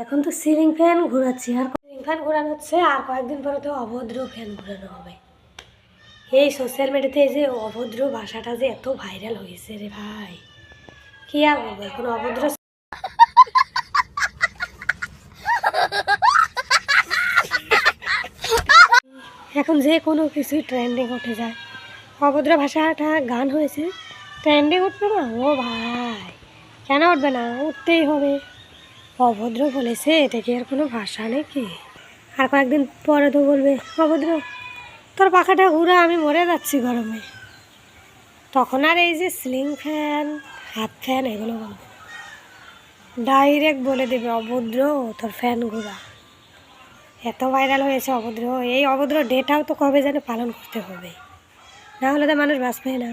এখন তো ceiling fan ঘোরাচ্ছি, আর ceiling fan ঘোরানো হচ্ছে, আর কয়েকদিন পরে তো অভদ্র ফ্যান ঘোরানো হবে। এই সোশ্যাল মিডিয়াতে এই যে অভদ্র ভাষাটা যে এত ভাইরাল হয়েছে রে ভাই, কি আর বলবো। এখন অভদ্র এখন যে কোনো কিছুই ট্রেন্ডিং উঠে যায়। অভদ্র ভাষাটা গান হয়েছে, ট্রেন্ডিং উঠবে না? ও ভাই, কেন উঠবে না? উঠতেই হবে। অভদ্র বলেছে, এটা কি আর কোনো ভাষা নাকি? আর কয়েকদিন পরে তো বলবে অভদ্র তোর পাখাটা ঘুরা, আমি মরে যাচ্ছি গরমে। তখন আর এই যে সিলিং ফ্যান, হাত ফ্যান এগুলো বলবে, ডাইরেক্ট বলে দেবে অভদ্র তোর ফ্যান ঘুরা। এত ভাইরাল হয়েছে অভদ্র। এই অভদ্র ডেটাও তো কবে যেন পালন করতে হবে, না হলে তো মানুষ বাঁচবে না।